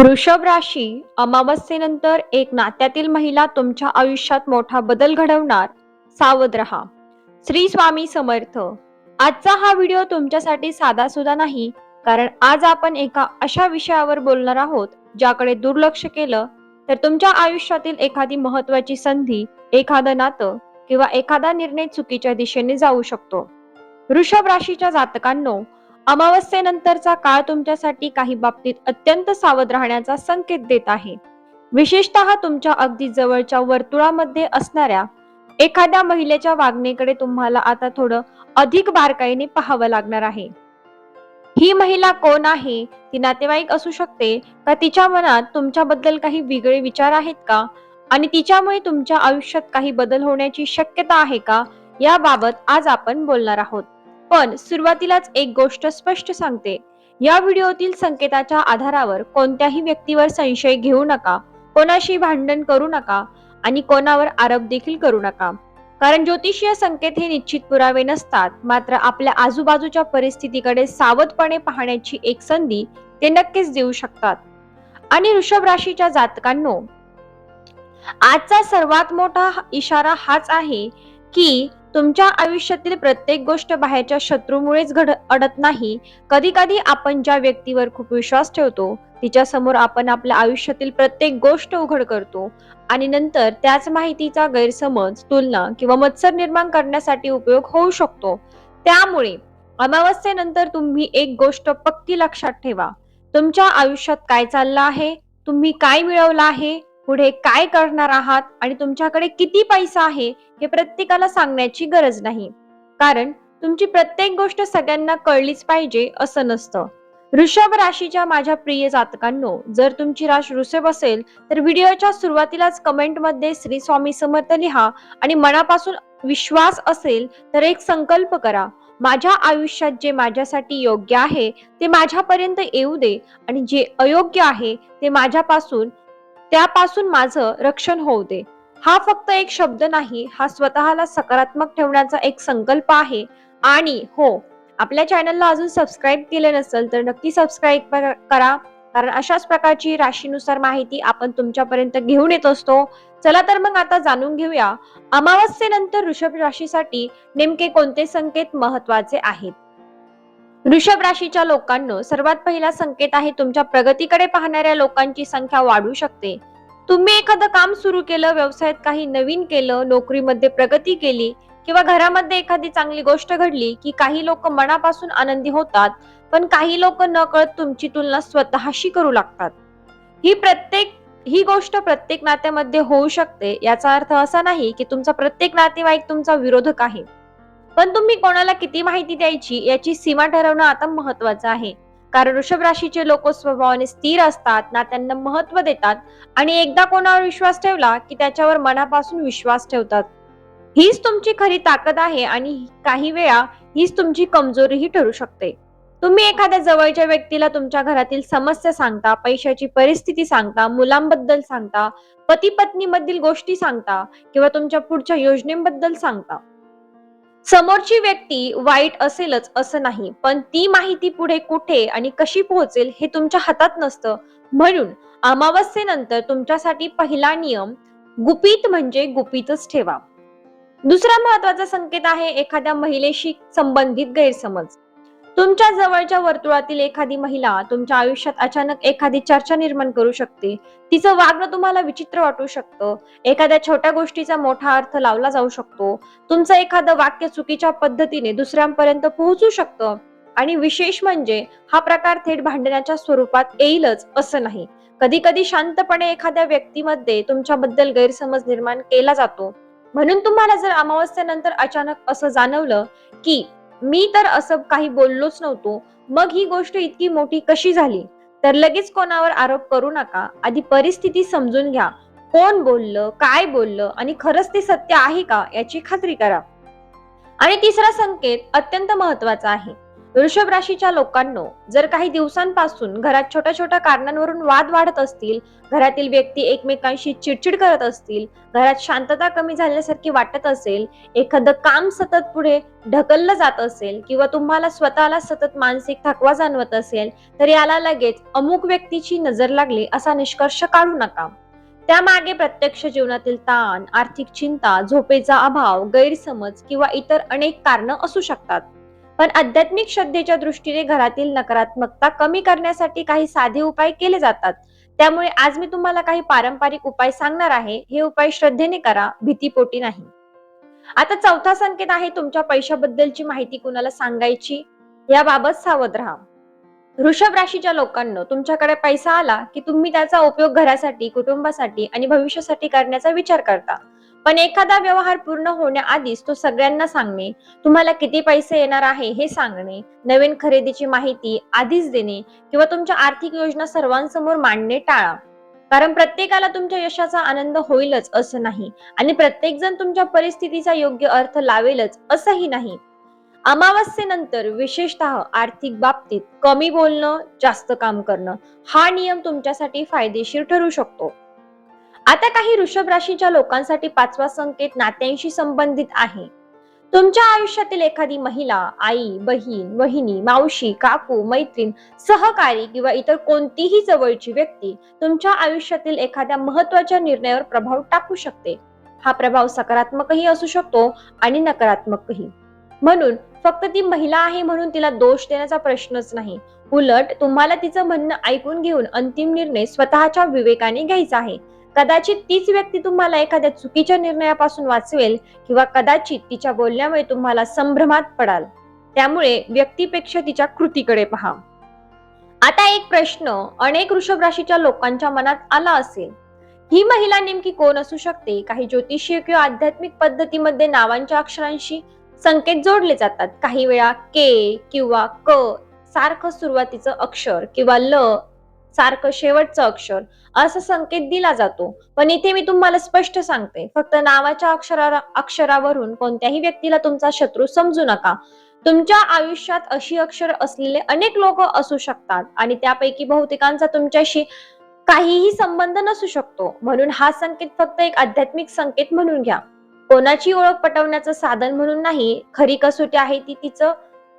वृषभ राशी अमावस्येनंतर एक नात्यातील महिला तुमच्या आयुष्यात मोठा बदल घडवणार. सावध रहा. श्री स्वामी समर्थ. आजचा हा व्हिडिओ तुमच्यासाठी साधा सुद्धा नाही, कारण आज आपण एका अशा विषयावर बोलणार आहोत ज्याकडे दुर्लक्ष केलं तर तुमच्या आयुष्यातील एखादी महत्वाची संधी, एखादं नातं किंवा एखादा निर्णय चुकीच्या दिशेने जाऊ शकतो. वृषभ राशीच्या जातकांनो, अमावस्येनंतरचा काळ तुमच्यासाठी काही बाबतीत अत्यंत सावध राहण्याचा संकेत देत आहे. विशेषतः तुमच्या अगदी जवळच्या वर्तुळामध्ये असणाऱ्या एखाद्या महिलेच्या वागणेकडे तुम्हाला आता थोडं अधिक बारकाईने पाहावं लागणार आहे. ही महिला कोण आहे? ती नातेवाईक असू शकते का? तिच्या मनात तुमच्याबद्दल काही वेगळे विचार आहेत का? आणि तिच्यामुळे तुमच्या आयुष्यात काही बदल होण्याची शक्यता आहे का? याबाबत आज आपण बोलणार आहोत. पण सुरुवातीलाच एक गोष्ट स्पष्ट सांगते, या व्हिडिओतील संकेताच्या आधारावर कोणत्याही व्यक्तीवर संशय घेऊ नका, कोणाशी भांडण करू नका आणि कोणावर आरोप देखील करू नका. कारण ज्योतिषीय संकेत हे निश्चित पुरावे नसतात, मात्र आपल्या आजूबाजूच्या परिस्थितीकडे सावधपणे पाहण्याची एक संधी ते नक्कीच देऊ शकतात. आणि वृषभ राशीच्या जातकांनो, आजचा सर्वात मोठा इशारा हाच आहे की तुमच्या आयुष्यातील प्रत्येक गोष्ट बाहेरच्या शत्रूमुळेच अडत नाही. कधी कधी आपण ज्या व्यक्तीवर खूप विश्वास ठेवतो तिच्या समोर आपण आपल्या आयुष्यातील प्रत्येक गोष्ट उघड करतो आणि नंतर त्याच माहितीचा गैरसमज, तुलना किंवा मत्सर निर्माण करण्यासाठी उपयोग होऊ शकतो. त्यामुळे अमावस्येनंतर तुम्ही एक गोष्ट पक्की लक्षात ठेवा. तुमच्या आयुष्यात काय चाललं आहे, तुम्ही काय मिळवलं आहे, पुढे काय करणार आहात आणि तुमच्याकडे किती पैसा आहे हे प्रत्येकाला सांगण्याची गरज नाही. कारण तुमची प्रत्येक गोष्ट सगळ्यांना कळलीच पाहिजे असं नसतं. वृषभ राशीच्या माझ्या प्रिय जातकांनो, जर तुमची राशी वृषभ असेल तर व्हिडिओच्या सुरुवातीलाच कमेंटमध्ये श्री स्वामी समर्थ लिहा आणि मनापासून विश्वास असेल तर एक संकल्प करा, माझ्या आयुष्यात जे माझ्यासाठी योग्य आहे ते माझ्यापर्यंत येऊ दे आणि जे अयोग्य आहे ते त्यापासून माझं रक्षण होऊ दे. हा फक्त एक शब्द नाही, हा स्वतःला सकारात्मक ठेवण्याचा एक संकल्प आहे. आणि हो, आपल्या चॅनलला अजून सबस्क्राईब केले नसेल तर नक्की सबस्क्राईब करा, कारण अशाच प्रकारची राशीनुसार माहिती आपण तुमच्यापर्यंत घेऊन येत असतो. चला तर मग आता जाणून घेऊया, अमावस्येनंतर वृषभ राशीसाठी नेमके कोणते संकेत महत्वाचे आहेत. वृषभ राशीच्या लोकांनो, सर्वात पहिला संकेत आहे तुमच्या प्रगतीकडे पाहणाऱ्या लोकांची संख्या वाढू शकते. तुम्ही एखादं काम सुरू केलं, व्यवसायात काही नवीन केलं, नोकरीमध्ये प्रगती केली किंवा घरामध्ये एखादी चांगली गोष्ट घडली की काही लोक मनापासून आनंदी होतात, पण काही लोक नकळत तुमची तुलना स्वतःशी करू लागतात. ही गोष्ट प्रत्येक नात्यामध्ये होऊ शकते. याचा अर्थ असा नाही की तुमचा प्रत्येक नातेवाईक तुमचा विरोधक आहे, पण तुम्ही कोणाला किती माहिती द्यायची याची सीमा ठरवणं आता महत्वाचं आहे. कारण वृषभ राशीचे लोक स्वभावाने स्थिर असतात, नात्यांना महत्व देतात आणि एकदा कोणावर विश्वास ठेवला की त्याच्यावर मनापासून विश्वास ठेवतात. हीच तुमची खरी ताकद आहे आणि काही वेळा हीच तुमची कमजोरीही ठरू शकते. तुम्ही एखाद्या जवळच्या व्यक्तीला तुमच्या घरातील समस्या सांगता, पैशाची परिस्थिती सांगता, मुलांबद्दल सांगता, पती पत्नी मधील गोष्टी सांगता किंवा तुमच्या पुढच्या योजनेबद्दल सांगता. समोरची व्यक्ती वाईट असेलच असं नाही, पण ती माहिती पुढे कुठे आणि कशी पोहोचेल हे तुमच्या हातात नसतं. म्हणून अमावस्येनंतर तुमच्यासाठी पहिला नियम, गुपित म्हणजे गुपितच ठेवा. दुसरा महत्वाचा संकेत आहे एखाद्या महिलेशी संबंधित गैरसमज. तुमच्या जवळच्या वर्तुळातील एखादी महिला तुमच्या आयुष्यात अचानक एखादी चर्चा निर्माण करू शकते. तिचं वागणं तुम्हाला विचित्र वाटू शकतं. एखाद्या छोट्या गोष्टीचा मोठा अर्थ लावला जाऊ शकतो. तुमचं एखादं वाक्य चुकीच्या पद्धतीने दुसऱ्यांपर्यंत पोहोचू शकतं. आणि विशेष म्हणजे हा प्रकार थेट भांडणाच्या स्वरूपात येईलच असं नाही. कधी कधी शांतपणे एखाद्या व्यक्तीमध्ये तुमच्याबद्दल गैरसमज निर्माण केला जातो. म्हणून तुम्हाला जर अमावस्येनंतर अचानक असं जाणवलं की मी तर असं काही बोललोच नव्हतो, मग ही गोष्ट इतकी मोठी कशी झाली, तर लगेच कोणावर आरोप करू नका. आधी परिस्थिती समजून घ्या. कोण बोललं, काय बोललं आणि खरंच ते सत्य आहे का याची खात्री करा. आणि तिसरा संकेत अत्यंत महत्वाचा आहे. वृषभ राशीच्या लोकांनो, जर काही दिवसांपासून घरात छोट्या छोट्या कारणांवरून वाद वाढत असतील, घरातील व्यक्ती एकमेकांशी चिडचिड करत असतील, घरात शांतता कमी झाल्यासारखी वाटत असेल, एखादं काम सतत पुढे ढकललं जात असेल किंवा तुम्हाला स्वतःला सतत मानसिक थकवा जाणवत असेल, तर याला लगेच अमुक व्यक्तीची नजर लागली असा निष्कर्ष काढू नका. त्यामागे प्रत्यक्ष जीवनातील ताण, आर्थिक चिंता, झोपेचा अभाव, गैरसमज किंवा इतर अनेक कारणं असू शकतात. पण आध्यात्मिक श्रद्धेच्या दृष्टीने घरातील नकारात्मकता कमी करण्यासाठी काही साधे उपाय केले जातात. त्यामुळे आज मी तुम्हाला काही पारंपरिक उपाय सांगणार आहे. हे उपाय श्रद्धेने करा, भीतीपोटी नाही. आता चौथा संकेत आहे तुमच्या पैशाबद्दलची माहिती कुणाला सांगायची याबाबत सावध राहा. वृषभ राशीच्या लोकांनो, तुमच्याकडे पैसा आला की तुम्ही त्याचा उपयोग घरासाठी, कुटुंबासाठी आणि भविष्यासाठी करण्याचा विचार करता. पण एखादा व्यवहार पूर्ण होण्याआधीच तो सगळ्यांना सांगणे, तुम्हाला किती पैसे येणार आहे हे सांगणे, नवीन खरेदीची माहिती आधीच देणे किंवा तुमच्या आर्थिक योजना सर्वांसमोर मांडणे टाळा. कारण प्रत्येकाला तुमच्या यशाचा आनंद होईलच असं नाही आणि प्रत्येक जण तुमच्या परिस्थितीचा योग्य अर्थ लावेलच असंही नाही. अमावस्येनंतर विशेषतः आर्थिक बाबतीत कमी बोलणं, जास्त काम करणं हा नियम तुमच्यासाठी फायदेशीर ठरू शकतो. आता काही वृषभ राशीच्या लोकांसाठी पाचवा संकेत नात्यांशी संबंधित आहे. तुमच्या आयुष्यातील एखादी महिला, आई, बहीण, वहिनी, मावशी, काकू, मैत्रीण, सहकारी किंवा इतर कोणतीही जवळची व्यक्ती तुमच्या आयुष्यातील एखाद्या महत्त्वाच्या निर्णयावर प्रभाव टाकू शकते. हा प्रभाव सकारात्मकही असू शकतो आणि नकारात्मकही. म्हणून फक्त ती महिला आहे म्हणून तिला दोष देण्याचा प्रश्नच नाही. उलट तुम्हाला तिचं म्हणणं ऐकून घेऊन अंतिम निर्णय स्वतःच्या विवेकाने घ्यायचा आहे. कदाचित तीच व्यक्ती तुम्हाला एखाद्या चुकीच्या निर्णयापासून वाचवेल किंवा कदाचित तिच्या बोलण्यामुळे तुम्हाला संभ्रमात पडाल. त्यामुळे व्यक्तीपेक्षा तिच्या कृतीकडे पहा. आता एक प्रश्न अनेक वृषभ राशीच्या लोकांच्या मनात आला असेल, ही महिला नेमकी कोण असू शकते? काही ज्योतिषीय किंवा आध्यात्मिक पद्धतीमध्ये नावांच्या अक्षरांशी संकेत जोडले जातात. काही वेळा के किंवा क सारखं सुरुवातीचं अक्षर किंवा ल सारखं शेवटचं अक्षर असा संकेत दिला जातो. पण इथे मी तुम्हाला स्पष्ट सांगते, फक्त नावाच्या अक्षरावरून कोणत्याही व्यक्तीला तुमचा शत्रू समजू नका. तुमच्या आयुष्यात अशी अक्षर असलेले अनेक लोक असू शकतात आणि त्यापैकी बहुतेकांचा तुमच्याशी काहीही संबंध नसू शकतो. म्हणून हा संकेत फक्त एक आध्यात्मिक संकेत म्हणून घ्या, कोणाची ओळख पटवण्याचं साधन म्हणून नाही. खरी कसोटी आहे ती तिचं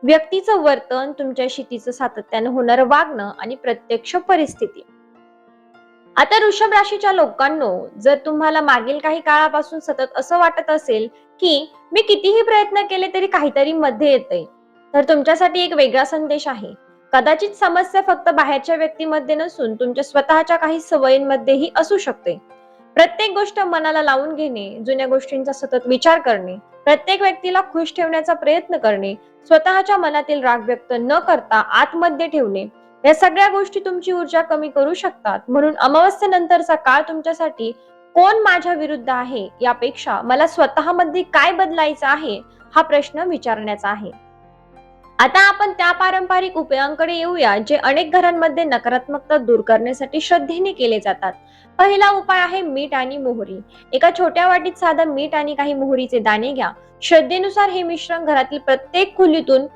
व्यक्तीचं वर्तन, तुमच्याशी तिचं सातत्यानं होणारं वागणं आणि प्रत्यक्ष परिस्थिती. आता वृषभ राशीच्या लोकांनो, जर तुम्हाला मागील काही काळापासून सतत असं वाटत असेल की मी कितीही प्रयत्न केले तरी काहीतरी मध्ये येतंय, तर तुमच्यासाठी एक वेगळा संदेश आहे. कदाचित समस्या फक्त बाहेरच्या व्यक्तीमध्ये नसून तुमच्या स्वतःच्या काही सवयींमध्येही असू शकते. प्रत्येक गोष्ट मनाला लावून घेणे, जुन्या गोष्टींचा सतत विचार करणे, प्रत्येक व्यक्तीला खुश ठेवण्याचा प्रयत्न करणे, स्वतःच्या मनातील राग व्यक्त न करता आतमध्ये ठेवणे, या सगळ्या गोष्टी तुमची ऊर्जा कमी करू शकतात. म्हणून अमावस्येनंतरचा काळ तुमच्यासाठी कोण माझ्या विरुद्ध आहे यापेक्षा मला स्वतःमध्ये काय बदलायचं आहे हा प्रश्न विचारण्याचा आहे. आता आपण त्या पारंपरिक उपायांकडे येऊया जे अनेक घरांमध्ये नकारात्मकता दूर करण्यासाठी श्रद्धेने केले जातात. पहिला उपाय आहे मीठ आणि मोहरी. एका छोट्या वाटीत साधं मीठ आणि काही मोहरीचे दाणे घ्या. श्रद्धेनुसार हे मिश्रण घरातील प्रत्येक खोलीतून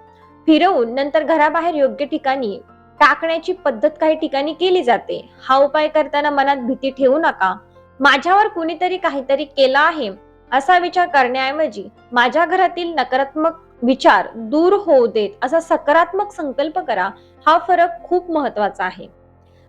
फिरवून नंतर घराबाहेर योग्य ठिकाणी टाकण्याची पद्धत काही ठिकाणी केली जाते. हा उपाय करताना मनात भीती ठेवू नका. माझ्यावर कुणीतरी काहीतरी केलं आहे असा विचार करण्याऐवजी माझ्या घरातील नकारात्मक विचार दूर होऊ देत असा सकारात्मक संकल्प करा. हा फरक खूप महत्वाचा आहे.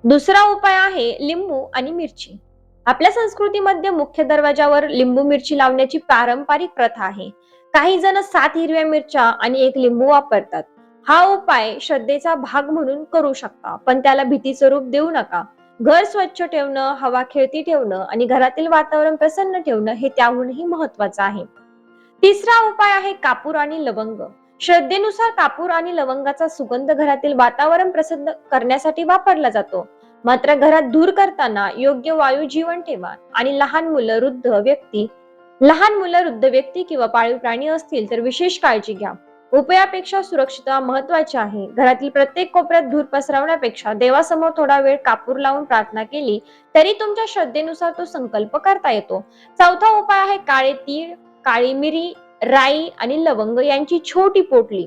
दुसरा उपाय आहे लिंबू आणि मिरची. आपल्या संस्कृतीमध्ये मुख्य दरवाजावर लिंबू मिरची लावण्याची पारंपरिक प्रथा आहे. काही जण 7 हिरव्या मिरच्या आणि 1 लिंबू वापरतात. हा उपाय श्रद्धेचा भाग म्हणून करू शकता, पण त्याला भीतीचं रूप देऊ नका. घर स्वच्छ ठेवणं, हवा खेळती ठेवणं आणि घरातील वातावरण प्रसन्न ठेवणं हे त्याहूनही महत्वाचं आहे. तिसरा उपाय आहे कापूर आणि लवंग. श्रद्धेनुसार कापूर आणि लवंगाचा सुगंध घरातील वातावरण प्रसन्न करण्यासाठी वापरला जातो. मात्र घरात धूर करताना योग्य वायू जीवन ठेवा आणि लहान मुलं, वृद्ध व्यक्ती किंवा पाळीव प्राणी असतील तर विशेष काळजी घ्या. उपायापेक्षा सुरक्षितता महत्वाची आहे. घरातील प्रत्येक कोपऱ्यात धूर पसरवण्यापेक्षा देवासमोर थोडा वेळ कापूर लावून प्रार्थना केली तरी तुमच्या श्रद्धेनुसार तो संकल्प करता येतो. चौथा उपाय आहे काळे तीळ, काळी मिरी, राई आणि लवंग यांची छोटी पोटली.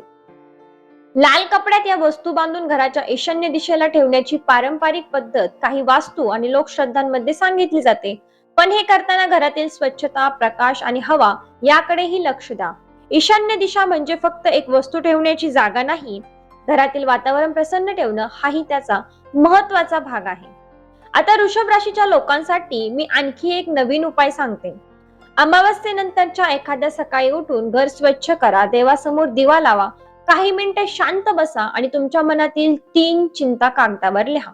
लाल कपड्यात या वस्तू बांधून घराच्या ईशान्य दिशेला ठेवण्याची पारंपरिक पद्धत काही वास्तू आणि लोकश्रद्धांमध्ये सांगितली जाते. पण हे करताना घरातील स्वच्छता, प्रकाश आणि हवा याकडेही लक्ष द्या. ईशान्य दिशा म्हणजे फक्त एक वस्तू ठेवण्याची जागा नाही, घरातील वातावरण प्रसन्न ठेवणं हाही त्याचा महत्वाचा भाग आहे. आता वृषभ राशीच्या लोकांसाठी मी आणखी एक नवीन उपाय सांगते. अमावस्येनंतरच्या एखाद्या सकाळी उठून घर स्वच्छ करा, देवासमोर दिवा लावा, काही मिनिटे शांत बसा आणि तुमच्या मनातील 3 चिंता कागदावर लिहा.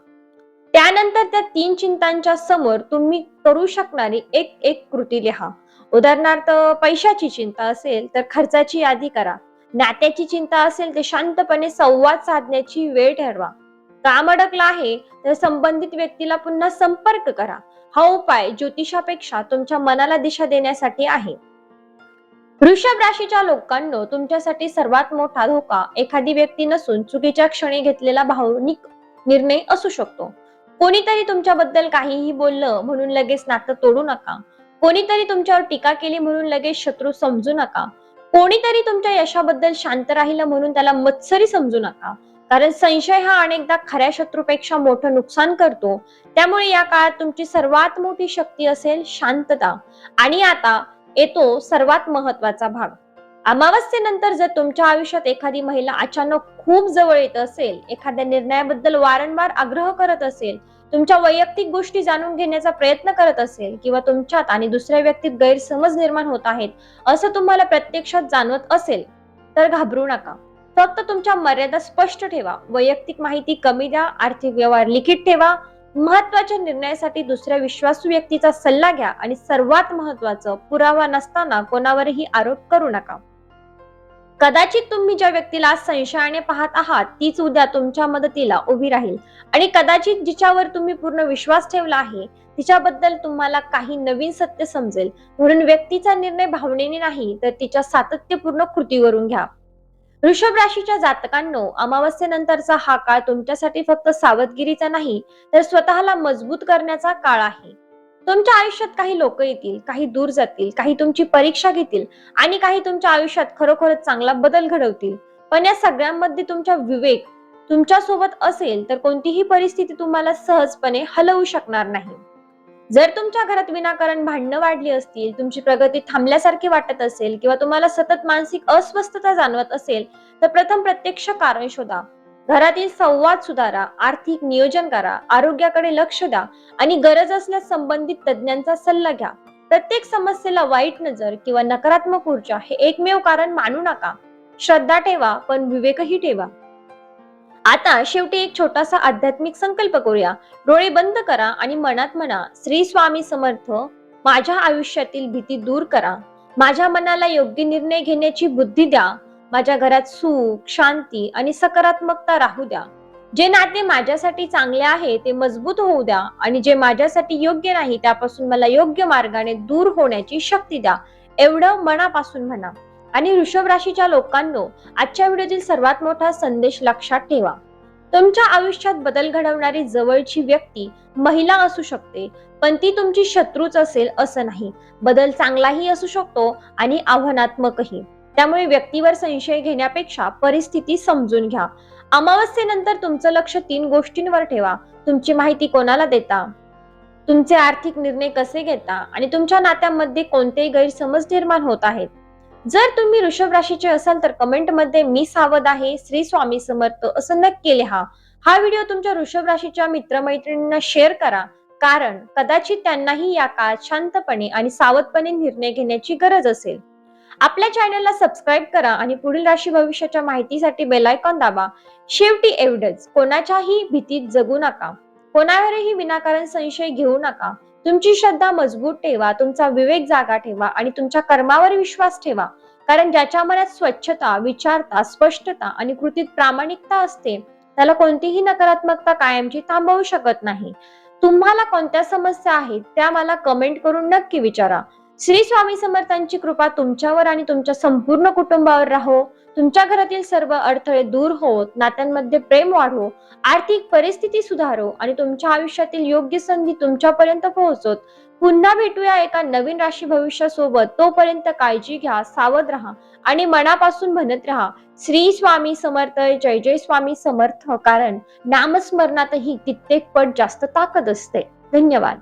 त्यानंतर त्या 3 चिंतांच्या समोर तुम्ही करू शकणारी एक एक कृती लिहा. उदाहरणार्थ, पैशाची चिंता असेल तर खर्चाची यादी करा. नात्याची चिंता असेल तर शांतपणे संवाद साधण्याची वेळ ठरवा. काम अडकलं आहे तर संबंधित व्यक्तीला पुन्हा संपर्क करा. हा उपाय ज्योतिषापेक्षा तुमच्या मनाला दिशा देण्यासाठी आहे. वृषभ राशीच्या लोकांनो, तुमच्यासाठी सर्वात मोठा धोका एखादी व्यक्ती नसून चुकीच्या क्षणी घेतलेला भावनिक निर्णय असू शकतो. कोणीतरी तुमच्याबद्दल काहीही बोललं म्हणून लगेच नातं तोडू नका. कोणीतरी तुमच्यावर टीका केली म्हणून लगेच शत्रू समजू नका. कोणीतरी तुमच्या यशाबद्दल शांत राहिलं म्हणून त्याला मत्सरी समजू नका. कारण संशय हा अनेकदा खऱ्या शत्रूपेक्षा मोठं नुकसान करतो. त्यामुळे या काळात तुमची सर्वात मोठी शक्ती असेल शांतता. आणि आता येतो सर्वात महत्वाचा भाग. अमावस्येनंतर जर तुमच्या आयुष्यात एखादी महिला अचानक खूप जवळ येत असेल, एखाद्या निर्णयाबद्दल वारंवार आग्रह करत असेल, तुमच्या वैयक्तिक गोष्टी जाणून घेण्याचा प्रयत्न करत असेल किंवा तुमच्यात आणि दुसऱ्या व्यक्तीत गैरसमज निर्माण होत आहेत असं तुम्हाला प्रत्यक्षात जाणवत असेल तर घाबरू नका. फक्त तुमच्या मर्यादा स्पष्ट ठेवा. वैयक्तिक माहिती कमी द्या. आर्थिक व्यवहार लिखित ठेवा. महत्वाच्या निर्णयासाठी दुसऱ्या विश्वासू व्यक्तीचा सल्ला घ्या आणि सर्वात महत्वाचं, पुरावा नसताना कोणावरही आरोप करू नका. कदाचित तुम्ही ज्या व्यक्तीला आज संशयाने पाहत आहात तीच उद्या तुमच्या मदतीला उभी राहील आणि कदाचित जिच्यावर तुम्ही पूर्ण विश्वास ठेवला आहे तिच्याबद्दल तुम्हाला काही नवीन सत्य समजेल. म्हणून व्यक्तीचा निर्णय भावनेने नाही तर तिच्या सातत्यपूर्ण कृतीवरून घ्या. वृषभ राशीच्या जातकांनो, अमावस्येनंतरचा हा काळ तुमच्यासाठी फक्त सावधगिरीचा नाही तर स्वतःला मजबूत करण्याचा काळ आहे. तुमच्या आयुष्यात काही लोक येतील, काही दूर जातील, काही तुमची परीक्षा घेतील आणि काही तुमच्या आयुष्यात खरोखरच चांगला बदल घडवतील. पण या सगळ्यांमध्ये तुमचा विवेक तुमच्या सोबत असेल तर कोणतीही परिस्थिती तुम्हाला सहजपणे हलवू शकणार नाही. जर तुमच्या घरात विनाकारण भांडणं वाढली असतील, तुमची प्रगती थांबल्यासारखी वाटत असेल किंवा तुम्हाला सतत मानसिक अस्वस्थता जाणवत असेल तर प्रथम प्रत्यक्ष कारण शोधा. घरातील संवाद सुधारा, आर्थिक नियोजन करा, आरोग्याकडे लक्ष द्या आणि गरज असल्यास संबंधित तज्ञांचा सल्ला घ्या. प्रत्येक समस्येला वाईट नजर किंवा नकारात्मक ऊर्जा हे एकमेव कारण मानू नका. श्रद्धा ठेवा पण विवेकही ठेवा. आता शेवटी एक छोटासा आध्यात्मिक संकल्प करूया. डोळे बंद करा आणि मनात म्हणा, श्री स्वामी समर्थ, माझ्या आयुष्यातील भीती दूर करा. माझ्या मनाला योग्य निर्णय घेण्याची बुद्धी द्या. माझ्या घरात सुख, शांती आणि सकारात्मकता राहू द्या. जे नाते माझ्यासाठी चांगले आहे ते मजबूत होऊ द्या आणि जे माझ्यासाठी योग्य नाही त्यापासून मला योग्य मार्गाने दूर होण्याची शक्ती द्या. एवढं मनापासून म्हणा. आणि वृषभ राशीच्या लोकांनो, आजच्या व्हिडिओतील सर्वात मोठा संदेश लक्षात ठेवा. तुमच्या आयुष्यात बदल घडवणारी जवळची व्यक्ती महिला असू शकते, पण ती तुमची शत्रूच असेल असं नाही. बदल चांगलाही असू शकतो आणि आव्हानात्मकही. त्यामुळे व्यक्तीवर संशय घेण्यापेक्षा परिस्थिती समजून घ्या. अमावस्येनंतर तुमचं लक्ष 3 गोष्टींवर ठेवा. तुमची माहिती कोणाला देता, तुमचे आर्थिक निर्णय कसे घेता आणि तुमच्या नात्यामध्ये कोणतेही गैरसमज निर्माण होत आहेत. जर तुम्ही वृषभ राशीचे असाल तर कमेंटमध्ये मी सावध आहे, श्री स्वामी समर्थ असं नक्की लिहा. हा व्हिडिओ तुमच्या वृषभ राशीच्या मित्रमैत्रिणींना शेअर करा, कारण कदाचित त्यांनाही या काळात शांतपणे आणि सावधपणे निर्णय घेण्याची गरज असेल. आपल्या चॅनलला सबस्क्राईब करा आणि पुढील राशी भविष्याच्या माहितीसाठी बेल आयकॉन दाबा. शेवटी एवढंच, कोणाच्याही भीतीत जगू नका, कोणावरही विनाकारण संशय घेऊ नका. तुमची श्रद्धा मजबूत ठेवा, तुमचा विवेक जागा ठेवा आणि तुमच्या कर्मावर विश्वास ठेवा. कारण ज्याच्या मनात स्वच्छता, विचारता, स्पष्टता आणि कृतीत प्रामाणिकता असते त्याला कोणतीही नकारात्मकता कायमची थांबवू शकत नाही. तुम्हाला कोणत्या समस्या आहेत त्या मला कमेंट करून नक्की विचारा. श्री स्वामी समर्थांची कृपा तुमच्यावर आणि तुमच्या संपूर्ण कुटुंबावर राहो. तुमच्या घरातील सर्व अडथळे दूर होत, नात्यांमध्ये प्रेम वाढो, आर्थिक परिस्थिती सुधारो आणि तुमच्या आयुष्यातील योग्य संधी तुमच्यापर्यंत पोहोचोत. पुन्हा भेटूया एका नवीन राशी भविष्यासोबत. तोपर्यंत काळजी घ्या, सावध राहा आणि मनापासून म्हणत राहा, श्री स्वामी समर्थ, जय जय स्वामी समर्थ. कारण नामस्मरणातही कित्येक पट जास्त ताकद असते. धन्यवाद.